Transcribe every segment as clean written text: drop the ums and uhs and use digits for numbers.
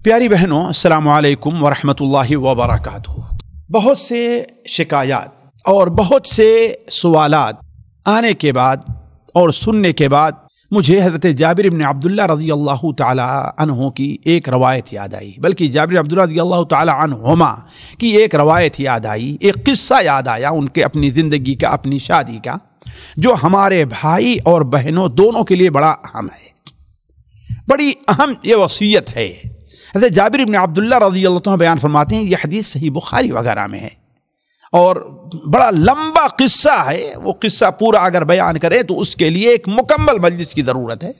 پیاری بہنوں، السلام علیکم ورحمۃ اللہ وبرکاتہ۔ بہت سے شکایات اور بہت سے سوالات آنے کے بعد اور سننے کے بعد مجھے حضرت جابر بن عبداللہ رضی اللہ تعالی عنہ کی ایک روایت یاد آئی، بلکہ جابر بن عبداللہ رضی اللہ تعالی عنہما کی ایک روایت یاد آئی، ایک قصہ یاد آیا ان کے اپنی زندگی کا، اپنی شادی کا، جو ہمارے بھائی اور بہنوں دونوں کے لیے بڑا اہم ہے، بڑی اہم یہ وصیت ہے۔ حضرت جابر بن عبداللہ رضی اللہ عنہ بیان فرماتے ہیں، یہ حدیث صحیح بخاری وغیرہ میں ہے اور بڑا لمبا قصہ ہے، وہ قصہ پورا اگر بیان کرے تو اس کے لیے ایک مکمل مجلس کی ضرورت ہے،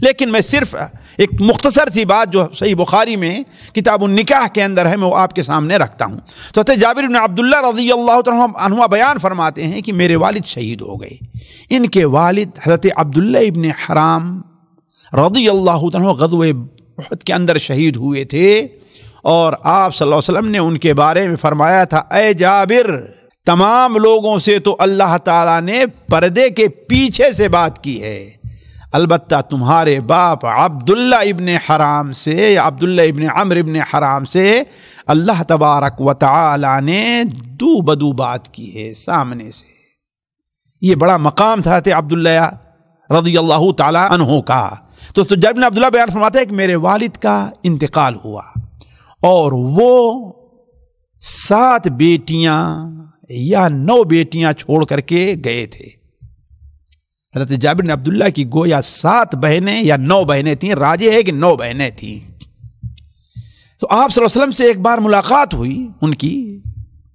لیکن میں صرف ایک مختصر سی بات جو صحیح بخاری میں کتاب النکاح کے اندر ہے میں وہ آپ کے سامنے رکھتا ہوں۔ تو حضرت جابر بن عبداللہ رضی اللہ عنہ بیان فرماتے ہیں کہ میرے والد شہید ہو گئے۔ ان کے والد حضرت عبداللہ ابن حرام رضی اللہ عنہ غزوہ احد کے اندر شہید ہوئے تھے، اور آپ صلی اللہ علیہ وسلم نے ان کے بارے میں فرمایا تھا، اے جابر، تمام لوگوں سے تو اللہ تعالیٰ نے پردے کے پیچھے سے بات کی ہے، البتہ تمہارے باپ عبداللہ ابن حرام سے یا عبداللہ ابن عمرو ابن حرام سے اللہ تبارک و تعالیٰ نے دو بدو بات کی ہے سامنے سے۔ یہ بڑا مقام تھا عبداللہ رضی اللہ تعالیٰ عنہ کا۔ تو جابر بن عبداللہ بیان فرماتے ہیں کہ میرے والد کا انتقال ہوا اور وہ 7 بیٹیاں یا 9 بیٹیاں چھوڑ کر کے گئے تھے۔ حضرت جابر بن عبداللہ کی گویا 7 بہنیں یا 9 بہنیں تھیں، راجح ہے کہ 9 بہنیں تھیں۔ تو آپ صلی اللہ علیہ وسلم سے ایک بار ملاقات ہوئی ان کی،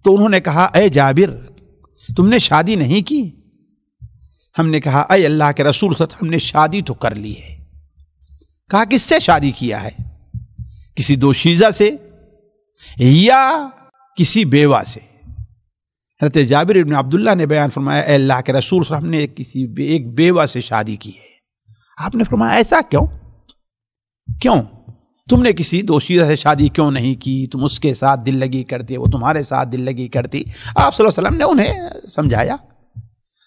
تو انہوں نے کہا، اے جابر، تم نے شادی نہیں کی؟ ہم نے کہا، اے اللہ کے رسول صلی اللہ علیہ وسلم، ہم نے شادی تو کر لی ہے۔ کہا، کس سے شادی کیا ہے؟ کسی دوشیزہ سے یا کسی بیوہ سے؟ حضرت جابر بن عبداللہ نے بیان فرمایا، اے اللہ کے رسول صلی اللہ علیہ وسلم، ہم نے ایک بیوہ سے شادی کی ہے۔ آپ نے فرمایا، ایسا کیوں؟ تم نے کسی دوشیزہ سے شادی کیوں نہیں کی؟ تم اس کے ساتھ دل لگی کرتے، وہ تمہارے ساتھ دل لگی کرتی۔ آپ صلی اللہ علیہ وسلم نے انہیں سمجھایا۔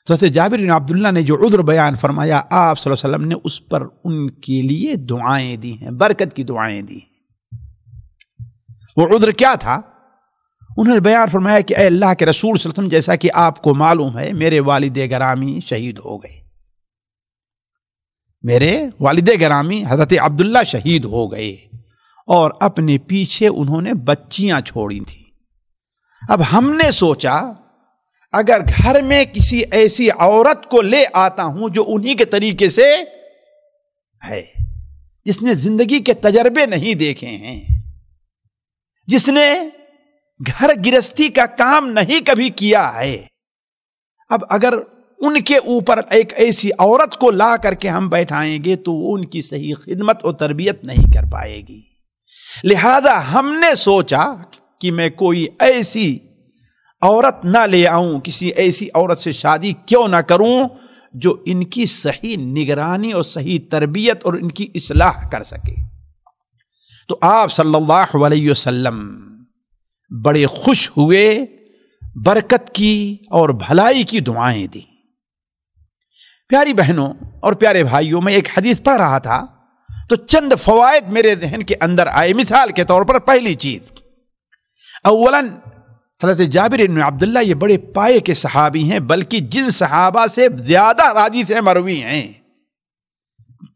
تو حضرت جابر بن عبداللہ نے جو عذر بیان فرمایا، آپ صلی اللہ علیہ وسلم نے اس پر ان کے لیے دعائیں دی ہیں، برکت کی دعائیں دی ہیں۔ وہ عذر کیا تھا؟ انہوں نے بیان فرمایا کہ اے اللہ کے رسول صلی اللہ علیہ وسلم، جیسا کہ آپ کو معلوم ہے، میرے والد گرامی شہید ہو گئے، میرے والد گرامی حضرت عبداللہ شہید ہو گئے، اور اپنے پیچھے انہوں نے بچیاں چھوڑی تھیں۔ اب ہم نے سوچا، اگر گھر میں کسی ایسی عورت کو لے آتا ہوں جو انہی کے طریقے سے ہے، جس نے زندگی کے تجربے نہیں دیکھے ہیں، جس نے گھر گرہستی کا کام نہیں کبھی کیا ہے، اب اگر ان کے اوپر ایک ایسی عورت کو لا کر کے ہم بیٹھائیں گے تو ان کی صحیح خدمت اور تربیت نہیں کر پائے گی۔ لہذا ہم نے سوچا کہ میں کوئی ایسی عورت نہ لے آؤں، کسی ایسی عورت سے شادی کیوں نہ کروں جو ان کی صحیح نگرانی اور صحیح تربیت اور ان کی اصلاح کر سکے۔ تو آپ صلی اللہ علیہ وسلم بڑے خوش ہوئے، برکت کی اور بھلائی کی دعائیں دی۔ پیاری بہنوں اور پیارے بھائیوں، میں ایک حدیث پڑھ رہا تھا تو چند فوائد میرے ذہن کے اندر آئے۔ مثال کے طور پر پہلی چیز، اولاً حضرت جابر بن عبداللہ یہ بڑے پائے کے صحابی ہیں، بلکہ جن صحابہ سے زیادہ حدیثیں مروی ہیں،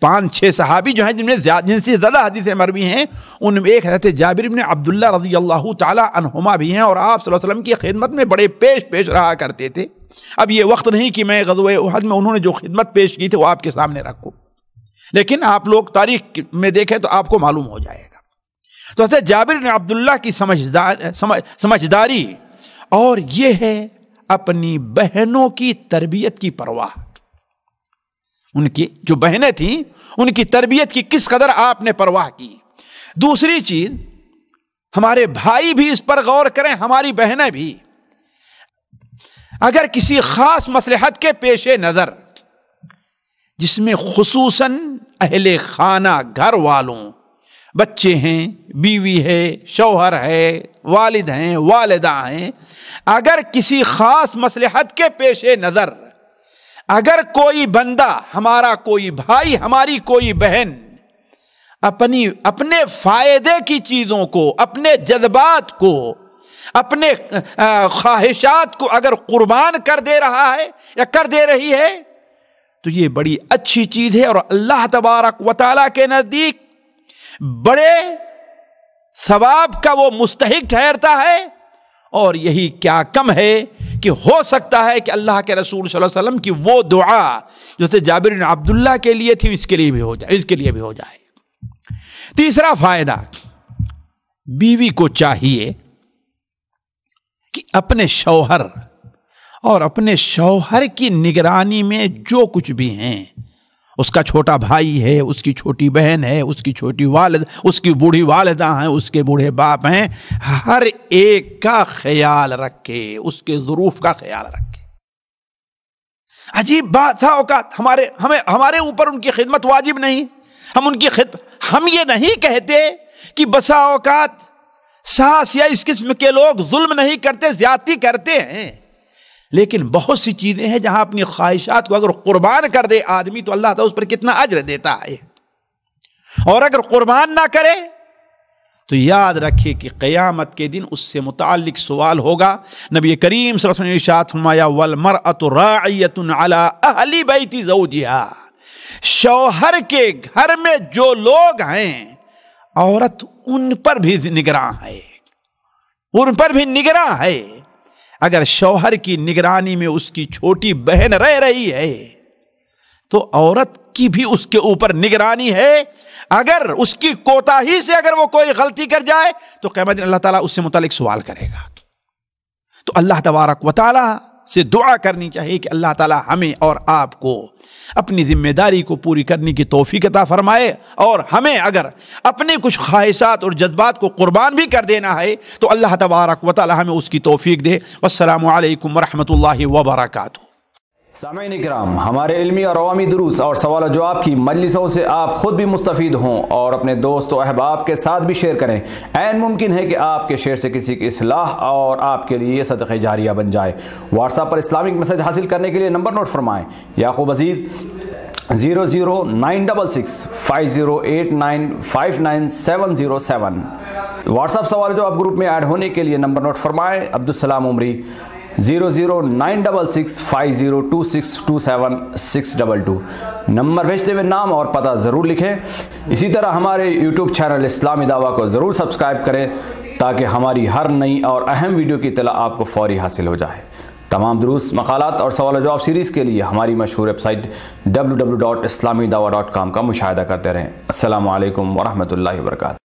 5-6 صحابی جو ہیں جن سے زیادہ حدیثیں مروی ہیں، ان میں ایک حضرت جابر بن عبداللہ رضی اللہ تعالی عنہما بھی ہیں، اور آپ صلی اللہ علیہ وسلم کی خدمت میں بڑے پیش رہا کرتے تھے۔ اب یہ وقت نہیں کہ میں غزوہ احد میں انہوں نے جو خدمت پیش کی تھی وہ آپ کے سامنے رکھوں، لیکن آپ لوگ تاریخ میں دیکھیں تو آپ کو معلوم ہو جائے گا۔ تو حضرت جابر بن عبداللہ کی سمجھداری اور یہ ہے اپنی بہنوں کی تربیت کی پرواہ۔ ان کی جو بہنیں تھیں ان کی تربیت کی کس قدر آپ نے پرواہ کی۔ دوسری چیز، ہمارے بھائی بھی اس پر غور کریں، ہماری بہنیں بھی، اگر کسی خاص مصلحت کے پیش نظر، جس میں خصوصاً اہل خانہ، گھر والوں، بچے ہیں، بیوی ہے، شوہر ہے، والد ہیں، والدہ ہیں، اگر کسی خاص مصلحت کے پیش نظر اگر کوئی بندہ، ہمارا کوئی بھائی، ہماری کوئی بہن اپنے فائدے کی چیزوں کو، اپنے جذبات کو، اپنے خواہشات کو اگر قربان کر دے رہا ہے یا کر دے رہی ہے تو یہ بڑی اچھی چیز ہے، اور اللہ تبارک و تعالیٰ کے نزدیک بڑے ثواب کا وہ مستحق ٹھہرتا ہے۔ اور یہی کیا کم ہے کہ ہو سکتا ہے کہ اللہ کے رسول صلی اللہ علیہ وسلم کی وہ دعا جو سے جابر بن عبداللہ کے لیے تھی اس کے لیے بھی ہو جائے، اس کے لیے بھی ہو جائے۔ تیسرا فائدہ، بیوی کو چاہیے کہ اپنے شوہر اور اپنے شوہر کی نگرانی میں جو کچھ بھی ہیں، اس کا چھوٹا بھائی ہے، اس کی چھوٹی بہن ہے، اس کی چھوٹی والد، اس کی بوڑھی والدہ ہیں، اس کے بوڑھے باپ ہیں، ہر ایک کا خیال رکھے، اس کے ظروف کا خیال رکھے۔ عجیب بات تھا، اوقات ہمارے اوپر ان کی خدمت واجب نہیں، ہم یہ نہیں کہتے کہ بسا اوقات ساس یا اس قسم کے لوگ ظلم نہیں کرتے، زیادتی کرتے ہیں، لیکن بہت سی چیزیں ہیں جہاں اپنی خواہشات کو اگر قربان کر دے آدمی تو اللہ تعالیٰ اس پر کتنا اجر دیتا ہے، اور اگر قربان نہ کرے تو یاد رکھے کہ قیامت کے دن اس سے متعلق سوال ہوگا۔ نبی کریم صلی اللہ علیہ وسلم نے ارشاد فرمایا وَالْمَرْأَةُ رَاعِيَةٌ عَلَىٰ أَهْلِ بَيْتِ زَوْجِهَا، شوہر کے گھر میں جو لوگ ہیں عورت ان پر بھی نگراں ہے، ان پر بھی نگراں ہے۔ اگر شوہر کی نگرانی میں اس کی چھوٹی بہن رہ رہی ہے تو عورت کی بھی اس کے اوپر نگرانی ہے۔ اگر اس کی کوتاہی سے اگر وہ کوئی غلطی کر جائے تو قیامت دن اللہ تعالیٰ اس سے متعلق سوال کرے گا۔ تو اللہ تبارک و تعالیٰ سے دعا کرنی چاہیے کہ اللہ تعالیٰ ہمیں اور آپ کو اپنی ذمہ داری کو پوری کرنے کی توفیق عطا فرمائے، اور ہمیں اگر اپنے کچھ خواہشات اور جذبات کو قربان بھی کر دینا ہے تو اللہ تبارک و تعالیٰ ہمیں اس کی توفیق دے۔ والسلام علیکم ورحمۃ اللہ وبرکاتہ۔ سامعین کرام، ہمارے علمی اور عوامی دروس اور سوال و جواب کی مجلسوں سے آپ خود بھی مستفید ہوں اور اپنے دوست و احباب کے ساتھ بھی شیئر کریں۔ عین ممکن ہے کہ آپ کے شیئر سے کسی کی اصلاح اور آپ کے لیے صدقہ جاریہ بن جائے۔ واٹس ایپ پر اسلامک میسج حاصل کرنے کے لیے نمبر نوٹ فرمائیں: یعقوب عزیز 00966 5089597707۔ واٹس ایپ سوال جو آپ گروپ میں ایڈ ہونے کے لیے نمبر نوٹ فرمائیں: عبدالسلام عمری 00966 502627 نمبر بھیجتے ہوئے نام اور پتہ ضرور لکھیں۔ اسی طرح ہمارے یوٹیوب چینل اسلامی دعویٰ کو ضرور سبسکرائب کریں تاکہ ہماری ہر نئی اور اہم ویڈیو کی اطلاع آپ کو فوری حاصل ہو جائے۔ تمام دروس، مقالات اور سوال و جواب سیریز کے لیے ہماری مشہور ویب سائٹ www.islamidawah.com کا مشاہدہ کرتے رہیں۔ السلام علیکم ورحمۃ اللہ وبرکاتہ۔